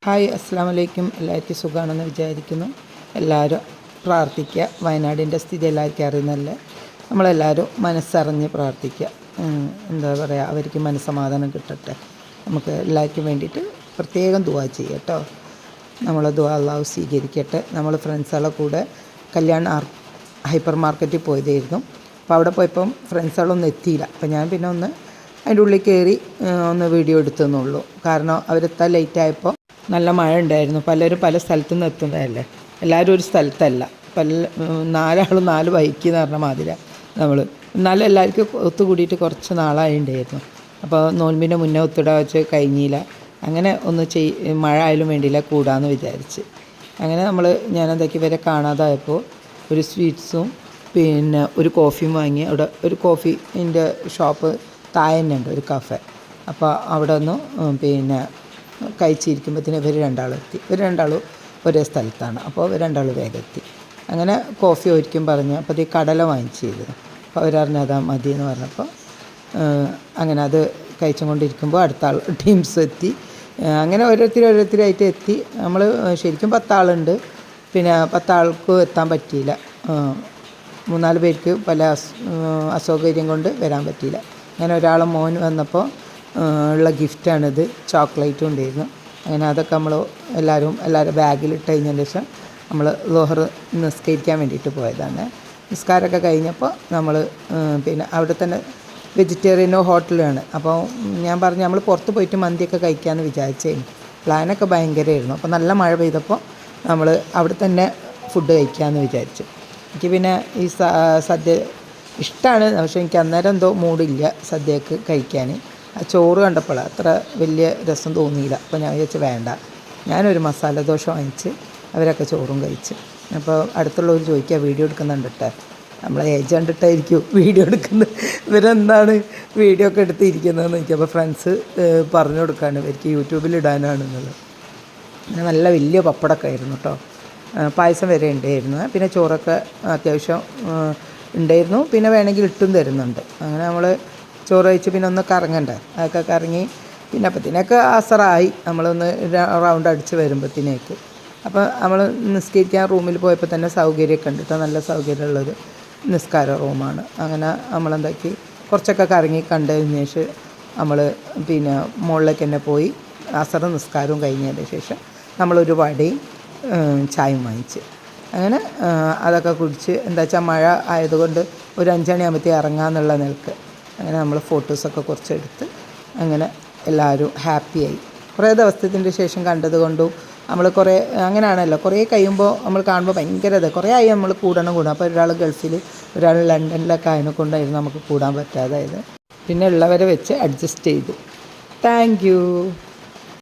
Hi അസ്സാം വലൈക്കും. എല്ലാവർക്കും സുഖമാണെന്ന് വിചാരിക്കുന്നു. എല്ലാവരും പ്രാർത്ഥിക്കുക. വയനാടിൻ്റെ സ്ഥിതി എല്ലാവർക്കും അറിയുന്നതല്ലേ. നമ്മളെല്ലാവരും മനസ്സറിഞ്ഞ് പ്രാർത്ഥിക്കുക. എന്താ പറയുക, അവർക്ക് മനസ്സമാധാനം കിട്ടട്ടെ. നമുക്ക് എല്ലാവർക്കും വേണ്ടിയിട്ട് പ്രത്യേകം ദുആ ചെയ്യുക കേട്ടോ. നമ്മളെ ദുആ അള്ളാഹു സ്വീകരിക്കട്ടെ. നമ്മൾ ഫ്രണ്ട്സുകളെ കൂടെ കല്യാൺ ഹൈപ്പർ മാർക്കറ്റിൽ പോയതായിരുന്നു. അപ്പോൾ അവിടെ പോയപ്പം ഫ്രണ്ട്സുകളൊന്നും എത്തിയില്ല. അപ്പോൾ ഞാൻ പിന്നെ ഒന്ന് അതിൻ്റെ ഉള്ളിൽ കയറി ഒന്ന് വീഡിയോ എടുത്തെന്നുള്ളൂ. കാരണം അവരെത്താൻ ലേറ്റായപ്പോൾ നല്ല മഴ ഉണ്ടായിരുന്നു. പലരും പല സ്ഥലത്തു നിന്ന് എത്തുന്നതല്ലേ, എല്ലാവരും ഒരു സ്ഥലത്തല്ല. നാലാളും നാല് ബൈക്ക് എന്ന് പറഞ്ഞ മാതിരിയാണ് നമ്മൾ. എന്നാലും എല്ലാവർക്കും ഒത്തുകൂടിയിട്ട് കുറച്ച് നാളായിട്ടുണ്ടായിരുന്നു. അപ്പോൾ നോൻപിൻ്റെ മുന്നേ ഒത്തിടാൻ വെച്ച് കഴിഞ്ഞില്ല. അങ്ങനെ ഒന്ന് മഴ ആയാലും വേണ്ടിയില്ല കൂടാമെന്ന് വിചാരിച്ച്. അങ്ങനെ ഞാനെന്തൊക്കെ ഇവരെ കാണാതായപ്പോൾ ഒരു സ്വീറ്റ്സും പിന്നെ ഒരു കോഫിയും വാങ്ങി. അവിടെ ഒരു കോഫീൻ്റെ ഷോപ്പ് താഴെ തന്നെ ഉണ്ട്, ഒരു കഫേ. അപ്പോൾ അവിടെ ഒന്ന് പിന്നെ കഴിച്ചിരിക്കുമ്പോഴത്തേന് ഇവർ രണ്ടാളും എത്തി. ഇവർ രണ്ടാളും ഒരേ സ്ഥലത്താണ്. അപ്പോൾ ഇവർ രണ്ടാളും വേഗം എത്തി. അങ്ങനെ കോഫി ഒരിക്കും പറഞ്ഞു. അപ്പോൾ ഈ കടല വാങ്ങിച്ചിരുന്നു. അപ്പോൾ അവരറിഞ്ഞ അതാ മതി എന്ന് പറഞ്ഞപ്പോൾ അങ്ങനെ അത് കഴിച്ചും കൊണ്ടിരിക്കുമ്പോൾ അടുത്ത ആൾ ടീംസ് എത്തി. അങ്ങനെ ഓരോരുത്തരായിട്ട് എത്തി. നമ്മൾ ശരിക്കും 10 ആളുണ്ട്. പിന്നെ 10 ആൾക്കും എത്താൻ പറ്റിയില്ല. 3-4 പേർക്ക് പല അസൗകര്യം കൊണ്ട് വരാൻ പറ്റിയില്ല. അങ്ങനെ ഒരാളെ മോൻ വന്നപ്പോൾ ഉള്ള ഗിഫ്റ്റാണിത്. ചോക്ലേറ്റും ഉണ്ടായിരുന്നു. അങ്ങനെ അതൊക്കെ നമ്മൾ എല്ലാവരും ബാഗിലിട്ട് കഴിഞ്ഞതിന് ശേഷം നമ്മൾ ളുഹർ നിസ്കരിക്കാൻ വേണ്ടിയിട്ട് പോയതാണ്. നിസ്കാരമൊക്കെ കഴിഞ്ഞപ്പോൾ നമ്മൾ പിന്നെ അവിടെ തന്നെ വെജിറ്റേറിയനോ ഹോട്ടലാണ്. അപ്പോൾ ഞാൻ പറഞ്ഞു നമ്മൾ പുറത്ത് പോയിട്ട് മന്തിയൊക്കെ കഴിക്കാമെന്ന് വിചാരിച്ചേന്. പ്ലാനൊക്കെ ഭയങ്കരമായിരുന്നു. അപ്പോൾ നല്ല മഴ പെയ്തപ്പോൾ നമ്മൾ അവിടെ തന്നെ ഫുഡ് കഴിക്കാമെന്ന് വിചാരിച്ചു. എനിക്ക് പിന്നെ ഈ സദ്യ ഇഷ്ടമാണ്. പക്ഷേ എനിക്ക് അന്നേരം എന്തോ മൂഡില്ല സദ്യക്ക് കഴിക്കാൻ. ആ ചോറ് കണ്ടപ്പോൾ അത്ര വലിയ രസം തോന്നിയില്ല. അപ്പോൾ ഞാൻ വിചാരിച്ചു വേണ്ട. ഞാനൊരു മസാല ദോശ വാങ്ങിച്ച് അവരൊക്കെ ചോറും കഴിച്ച്. അപ്പോൾ അടുത്തുള്ളവർ ചോദിക്കുക വീഡിയോ എടുക്കുന്നുണ്ട് കേട്ടോ. നമ്മളെ ഏജ് കണ്ടിട്ടായിരിക്കും വീഡിയോ എടുക്കുന്നത്. ഇവരെന്താണ് വീഡിയോ ഒക്കെ എടുത്തിരിക്കുന്നതെന്ന് എനിക്ക്. അപ്പോൾ ഫ്രണ്ട്സ് പറഞ്ഞു കൊടുക്കാണ് ഇവർക്ക് യൂട്യൂബിൽ ഇടാനാണെന്നുള്ളത്. പിന്നെ നല്ല വലിയ പപ്പടമൊക്കെ ആയിരുന്നു കേട്ടോ. പായസം വരെ ഉണ്ടായിരുന്നു. പിന്നെ ചോറൊക്കെ അത്യാവശ്യം ഉണ്ടായിരുന്നു. പിന്നെ വേണമെങ്കിൽ ഇട്ടും തരുന്നുണ്ട്. അങ്ങനെ നമ്മൾ ചോറ് കഴിച്ച് പിന്നെ ഒന്ന് കറങ്ങണ്ടേ. അതൊക്കെ കറങ്ങി പിന്നെ അപ്പത്തിനൊക്കെ അസറായി. നമ്മളൊന്ന് റൗണ്ട് അടിച്ച് വരുമ്പോഴത്തേക്ക്. അപ്പോൾ നമ്മൾ നിസ്കരിക്കാൻ റൂമിൽ പോയപ്പോൾ തന്നെ സൗകര്യമൊക്കെ ഉണ്ട് കേട്ടോ. നല്ല സൗകര്യമുള്ളൊരു നിസ്കാര റൂമാണ്. അങ്ങനെ നമ്മളെന്താക്കി കുറച്ചൊക്കെ കറങ്ങി കണ്ടതിന് ശേഷം നമ്മൾ പിന്നെ മുകളിലേക്ക് തന്നെ പോയി അസർ നിസ്കാരവും കഴിഞ്ഞതിന് ശേഷം നമ്മളൊരു വടയും ചായയും വാങ്ങിച്ച്. അങ്ങനെ അതൊക്കെ കുടിച്ച് എന്താ വെച്ചാൽ മഴ ആയതുകൊണ്ട് ഒരു 5 മണിയാകുമ്പോഴത്തേക്ക് ഇറങ്ങാമെന്നുള്ള നിലക്ക് അങ്ങനെ നമ്മൾ ഫോട്ടോസൊക്കെ കുറച്ചെടുത്ത് അങ്ങനെ എല്ലാവരും ഹാപ്പിയായി. കുറേ ദിവസത്തിൻ്റെ ശേഷം കണ്ടത് കൊണ്ടും നമ്മൾ കുറേ അങ്ങനെയാണല്ലോ, കുറേ കഴിയുമ്പോൾ നമ്മൾ കാണുമ്പോൾ ഭയങ്കര കുറേ ആയി നമ്മൾ കൂടണം. അപ്പോൾ ഒരാൾ ഗൾഫിൽ ഒരാൾ ലണ്ടനിലൊക്കെ അതിനെ കൊണ്ടായിരുന്നു നമുക്ക് കൂടാൻ പറ്റാതായത്. പിന്നെ ഉള്ളവരെ വെച്ച് അഡ്ജസ്റ്റ് ചെയ്തു. Thank you.